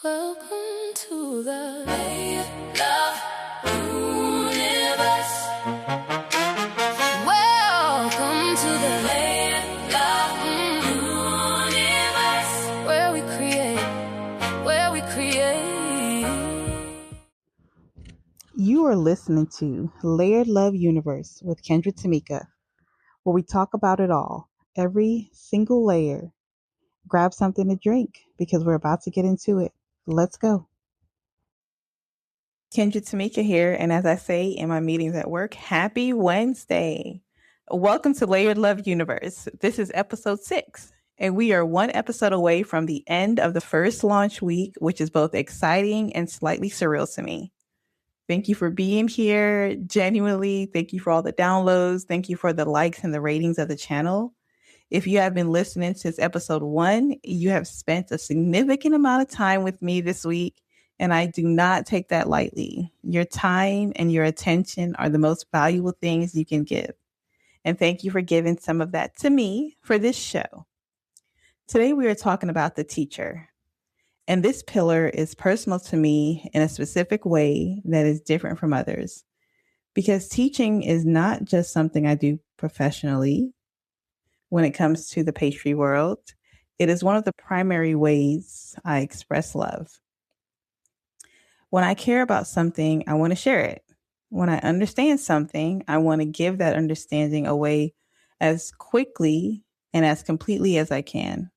Welcome to the love universe. Welcome to the love universe, where we create. You are listening to Layered Love Universe with Kendra Tamika, where we talk about it all, every single layer. Grab something to drink because we're about to get into it. Let's go. Kendra Tamika here, and as I say in my meetings at work, happy Wednesday. Welcome to Layered Love Universe. This is episode 6, and we are one episode away from the end of the first launch week, which is both exciting and slightly surreal to me. Thank you for being here. Genuinely, thank you for all the downloads. Thank you for the likes and the ratings of the channel. If you have been listening since episode 1, you have spent a significant amount of time with me this week, and I do not take that lightly. Your time and your attention are the most valuable things you can give. And thank you for giving some of that to me for this show. Today, we are talking about the teacher. And this pillar is personal to me in a specific way that is different from others. Because teaching is not just something I do professionally when it comes to the pastry world. It is one of the primary ways I express love. When I care about something, I want to share it. When I understand something, I want to give that understanding away as quickly and as completely as I can.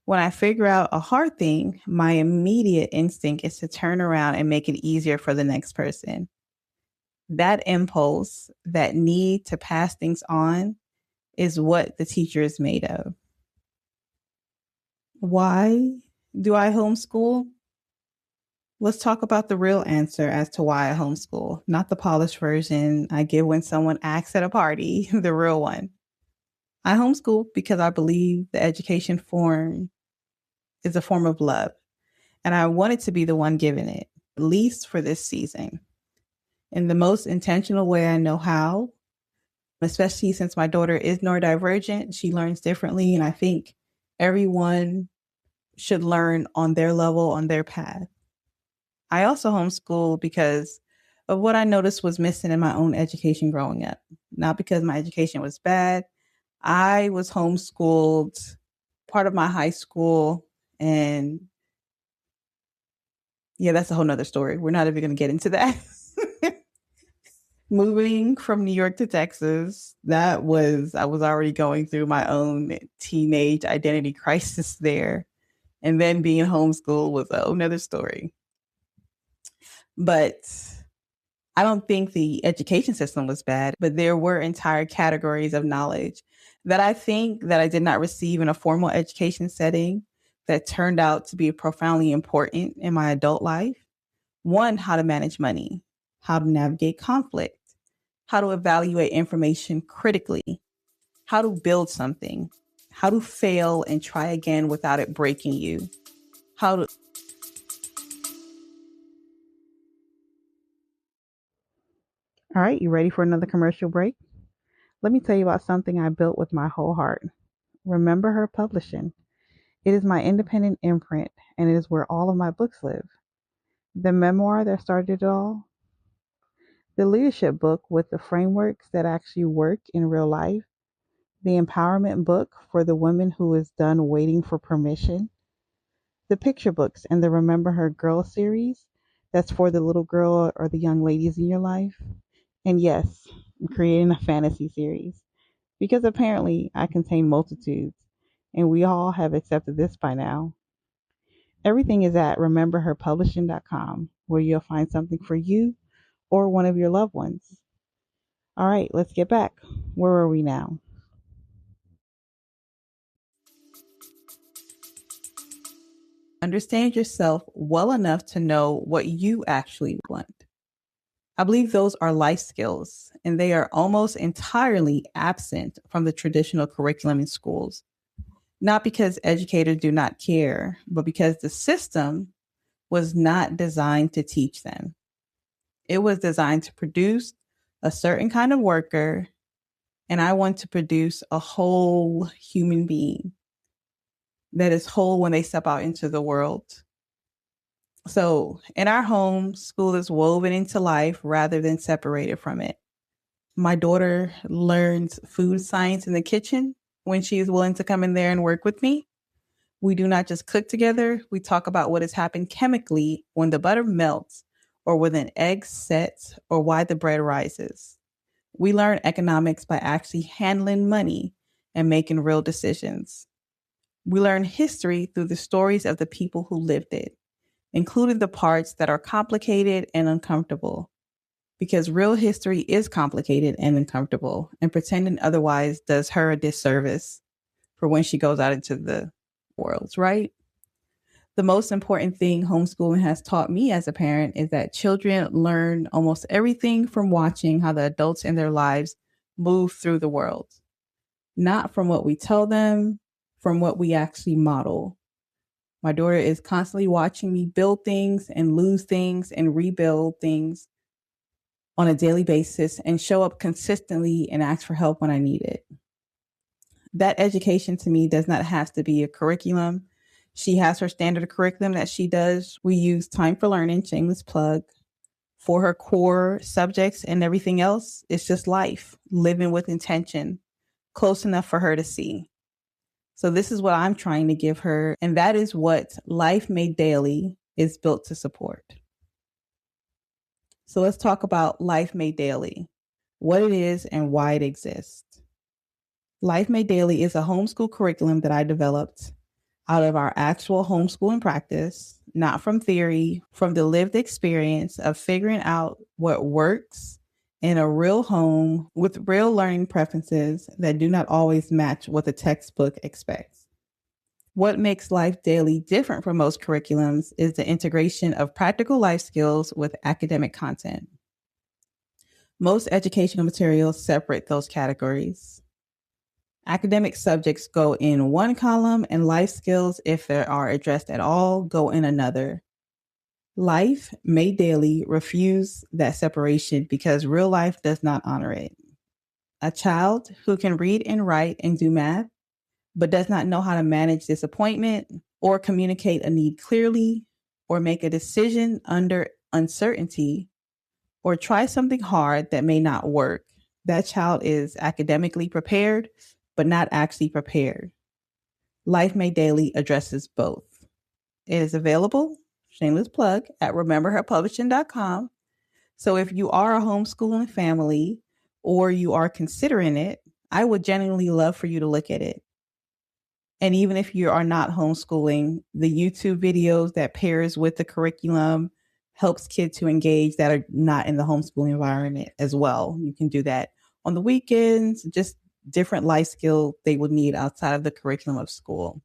When I figure out a hard thing, my immediate instinct is to turn around and make it easier for the next person. That impulse, that need to pass things on, is what the teacher is made of. Why do I homeschool? Let's talk about the real answer as to why I homeschool, not the polished version I give when someone asks at a party, the real one. I homeschool because I believe the education form is a form of love, and I wanted to be the one giving it, at least for this season, in the most intentional way I know how, especially since my daughter is neurodivergent. She learns differently, and I think everyone should learn on their level, on their path. I also homeschool because of what I noticed was missing in my own education growing up, not because my education was bad. I was homeschooled part of my high school, and yeah, that's a whole nother story. We're not even going to get into that. Moving from New York to Texas, I was already going through my own teenage identity crisis there. And then being homeschooled was a whole nother story. But I don't think the education system was bad, but there were entire categories of knowledge that I think that I did not receive in a formal education setting that turned out to be profoundly important in my adult life. One, how to manage money, how to navigate conflict, how to evaluate information critically, how to build something, how to fail and try again without it breaking you, how to... All right, you ready for another commercial break? Let me tell you about something I built with my whole heart. Remember Her Publishing. It is my independent imprint, and it is where all of my books live. The memoir that started it all, the leadership book with the frameworks that actually work in real life, the empowerment book for the woman who is done waiting for permission, the picture books and the Remember Her Girl series, that's for the little girl or the young ladies in your life. And yes, I'm creating a fantasy series because apparently I contain multitudes, and we all have accepted this by now. Everything is at rememberherpublishing.com, where you'll find something for you or one of your loved ones. All right, let's get back. Where are we now? Understand yourself well enough to know what you actually want. I believe those are life skills, and they are almost entirely absent from the traditional curriculum in schools. Not because educators do not care, but because the system was not designed to teach them. It was designed to produce a certain kind of worker, and I want to produce a whole human being that is whole when they step out into the world. So in our home, school is woven into life rather than separated from it. My daughter learns food science in the kitchen when she is willing to come in there and work with me. We do not just cook together, we talk about what has happened chemically when the butter melts, or when an egg sets, or why the bread rises. We learn economics by actually handling money and making real decisions. We learn history through the stories of the people who lived it, including the parts that are complicated and uncomfortable. Because real history is complicated and uncomfortable, and pretending otherwise does her a disservice for when she goes out into the world, right? The most important thing homeschooling has taught me as a parent is that children learn almost everything from watching how the adults in their lives move through the world, not from what we tell them, from what we actually model. My daughter is constantly watching me build things and lose things and rebuild things on a daily basis and show up consistently and ask for help when I need it. That education to me does not have to be a curriculum. She has her standard curriculum that she does. We use Time for Learning, shameless plug, for her core subjects, and everything else. It's just life, living with intention, close enough for her to see. So this is what I'm trying to give her. And that is what Life Made Daily is built to support. So let's talk about Life Made Daily, what it is and why it exists. Life Made Daily is a homeschool curriculum that I developed out of our actual homeschooling practice, not from theory, from the lived experience of figuring out what works in a real home with real learning preferences that do not always match what the textbook expects. What makes Life Daily different from most curriculums is the integration of practical life skills with academic content. Most educational materials separate those categories. Academic subjects go in one column, and life skills, if they are addressed at all, go in another. Life Made Daily refuse that separation because real life does not honor it. A child who can read and write and do math, but does not know how to manage disappointment or communicate a need clearly or make a decision under uncertainty or try something hard that may not work, that child is academically prepared, but not actually prepared. Life Made Daily addresses both. It is available, shameless plug, at rememberherpublishing.com. So if you are a homeschooling family or you are considering it, I would genuinely love for you to look at it. And even if you are not homeschooling, the YouTube videos that pairs with the curriculum helps kids to engage that are not in the homeschooling environment as well. You can do that on the weekends, just different life skill they would need outside of the curriculum of school.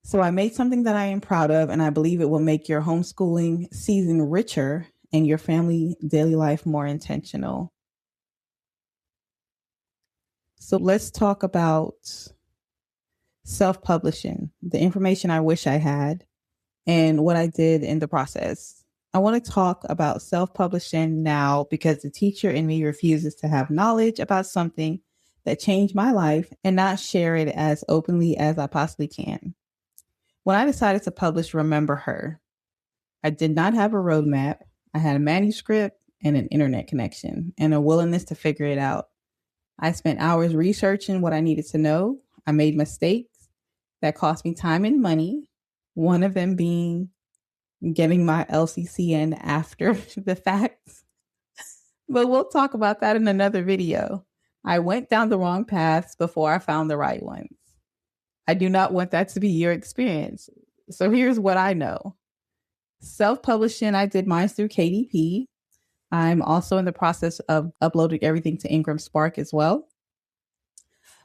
So I made something that I am proud of, and I believe it will make your homeschooling season richer and your family daily life more intentional. So let's talk about self-publishing, the information I wish I had, and what I did in the process. I want to talk about self-publishing now because the teacher in me refuses to have knowledge about something that changed my life and not share it as openly as I possibly can. When I decided to publish Remember Her, I did not have a roadmap. I had a manuscript and an internet connection and a willingness to figure it out. I spent hours researching what I needed to know. I made mistakes that cost me time and money, one of them being getting my LCCN after the fact. But we'll talk about that in another video. I went down the wrong paths before I found the right ones. I do not want that to be your experience. So here's what I know. Self-publishing, I did mine through KDP. I'm also in the process of uploading everything to Ingram Spark as well.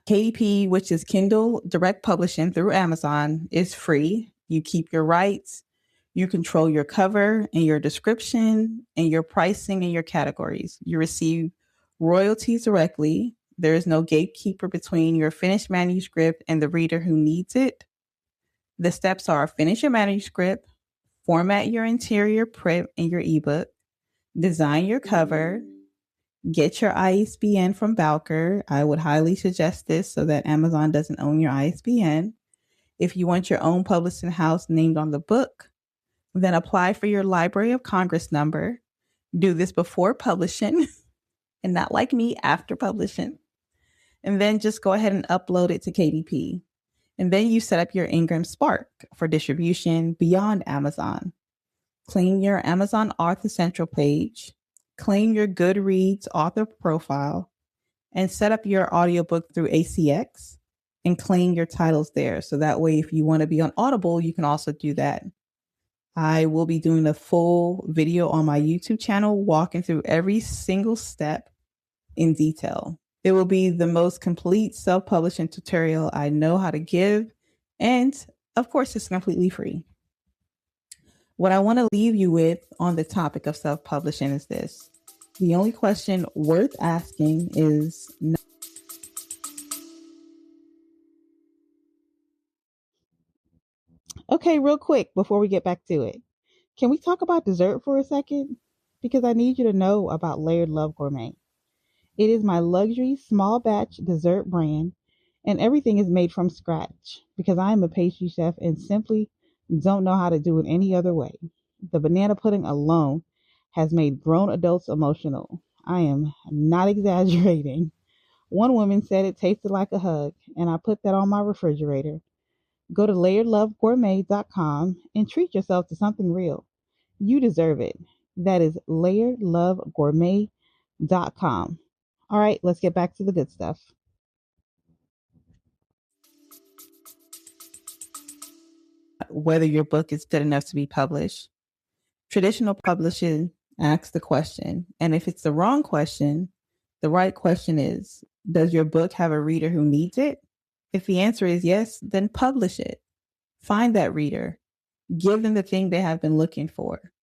KDP, which is Kindle Direct Publishing through Amazon, is free. You keep your rights. You control your cover and your description and your pricing and your categories. You receive royalties directly. There is no gatekeeper between your finished manuscript and the reader who needs it. The steps are finish your manuscript, format your interior print in your ebook, design your cover, get your ISBN from Bowker. I would highly suggest this so that Amazon doesn't own your ISBN. If you want your own publishing house named on the book, Then apply for your Library of Congress number. Do this before publishing and not like me after publishing. And then just go ahead and upload it to KDP. And then you set up your Ingram Spark for distribution beyond Amazon. Claim your Amazon Author Central page, claim your Goodreads author profile, and set up your audiobook through ACX and claim your titles there. So that way, if you want to be on Audible, you can also do that. I will be doing a full video on my YouTube channel, walking through every single step in detail. It will be the most complete self-publishing tutorial I know how to give. And of course, it's completely free. What I want to leave you with on the topic of self-publishing is this. The only question worth asking is, okay, real quick before we get back to it, can we talk about dessert for a second? Because I need you to know about Layered Love Gourmet. It is my luxury small batch dessert brand, and everything is made from scratch because I am a pastry chef and simply don't know how to do it any other way. The banana pudding alone has made grown adults emotional. I am not exaggerating. One woman said it tasted like a hug, and I put that on my refrigerator. Go to layeredlovegourmet.com and treat yourself to something real. You deserve it. That is layeredlovegourmet.com. All right, let's get back to the good stuff. Whether your book is good enough to be published. Traditional publishing asks the question, and if it's the wrong question, the right question is, does your book have a reader who needs it? If the answer is yes, then publish it. Find that reader. Give them the thing they have been looking for.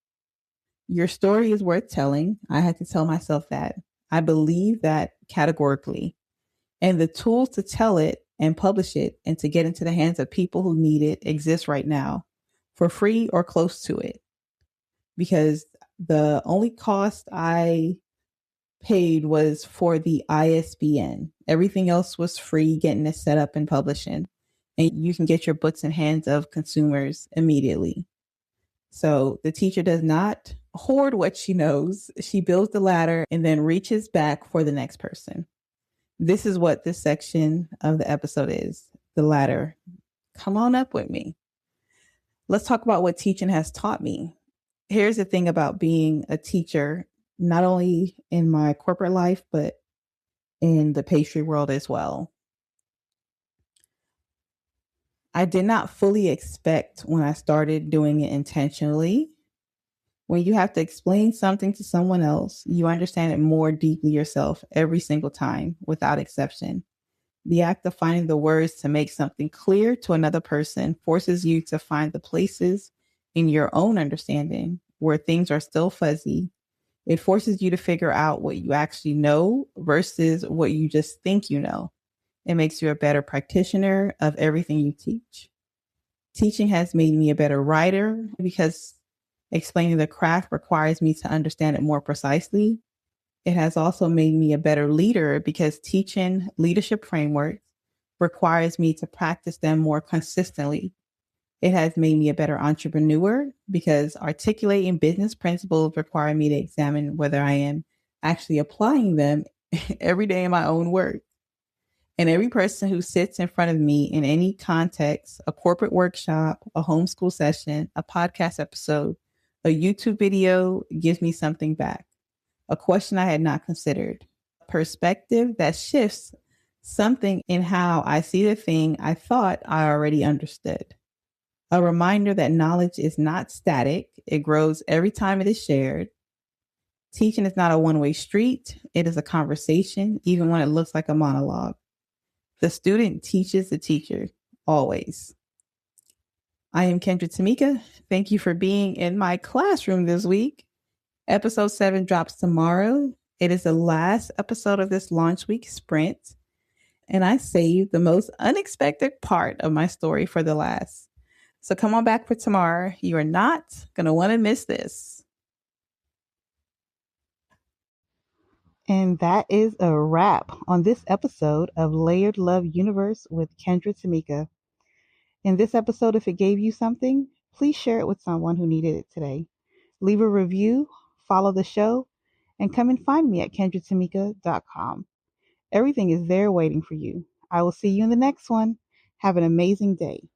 Your story is worth telling. I had to tell myself that. I believe that categorically. And the tools to tell it and publish it and to get into the hands of people who need it exist right now for free or close to it. Because the only cost I paid was for the ISBN. Everything else was free, getting it set up and publishing. And you can get your books in hands of consumers immediately. So the teacher does not hoard what she knows. She builds the ladder and then reaches back for the next person. This is what this section of the episode is, the ladder. Come on up with me. Let's talk about what teaching has taught me. Here's the thing about being a teacher, not only in my corporate life, but in the pastry world as well. I did not fully expect when I started doing it intentionally. When you have to explain something to someone else, you understand it more deeply yourself every single time, without exception. The act of finding the words to make something clear to another person forces you to find the places in your own understanding where things are still fuzzy. It forces you to figure out what you actually know versus what you just think you know. It makes you a better practitioner of everything you teach. Teaching has made me a better writer because explaining the craft requires me to understand it more precisely. It has also made me a better leader because teaching leadership frameworks requires me to practice them more consistently. It has made me a better entrepreneur because articulating business principles require me to examine whether I am actually applying them every day in my own work. And every person who sits in front of me in any context, a corporate workshop, a homeschool session, a podcast episode, a YouTube video, gives me something back. A question I had not considered. A perspective that shifts something in how I see the thing I thought I already understood. A reminder that knowledge is not static. It grows every time it is shared. Teaching is not a one-way street. It is a conversation, even when it looks like a monologue. The student teaches the teacher, always. I am Kendra Tamika. Thank you for being in my classroom this week. Episode 7 drops tomorrow. It is the last episode of this launch week sprint. And I saved the most unexpected part of my story for the last. So come on back for tomorrow. You are not going to want to miss this. And that is a wrap on this episode of Layered Love Universe with Kendra Tamika. In this episode, if it gave you something, please share it with someone who needed it today. Leave a review, follow the show, and come and find me at kendratamika.com. Everything is there waiting for you. I will see you in the next one. Have an amazing day.